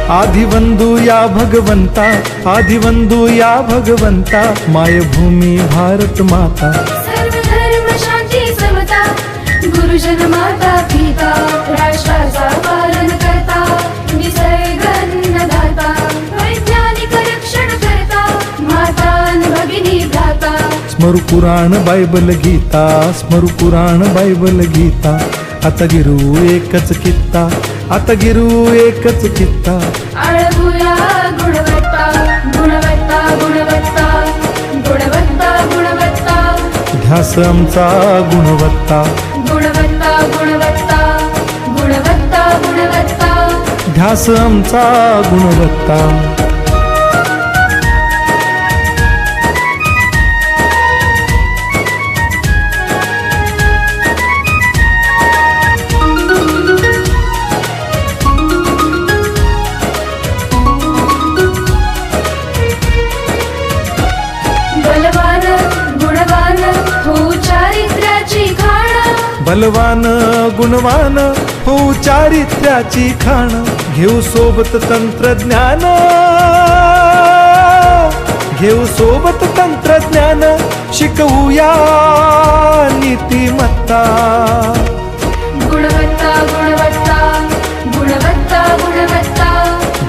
आदिवंदू या भगवंता, आदिवंदू या भगवंता, मायभूमी भारत माता। सर्व धर्म शांती समता, गुरुजन माता पिता, राष्ट्राचा पालन करता, निसर्ग अन्नदाता, वैज्ञानिक रक्षण करता, माता अन भगिनी भ्राता। स्मरू पुराण बायबल गीता, स्मरू पुराण बायबल गीता, आता गिरू एकच कित्ता, आता गिरू एकच कित्ता। आळवूया गुणवत्ता, गुणवत्ता, गुणवत्ता, गुणवत्ता, गुणवत्ता, ध्यास आमचा गुणवत्ता, गुणवत्ता, गुणवत्ता, गुणवत्ता, गुणवत्ता। ध्यास आमचा गुणवत्ता। बलवान गुणवान हो चारित्र्याची खाण, बलवान गुणवान हो चारित्र्याची खाण, घेऊ सोबत तंत्रज्ञान, घेऊ सोबत तंत्रज्ञान, शिकवूया नीतिमत्ता। गुणवत्ता, गुणवत्ता, गुणवत्ता, गुणवत्ता,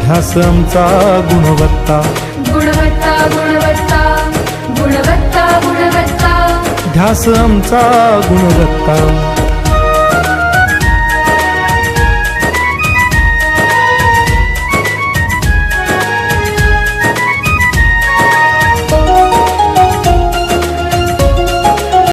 ध्यास आमचा गुणवत्ता, गुणवत्ता, गुणवत्ता, गुणवत्ता, गुणवत्ता। ध्यास आमचा गुणवत्ता।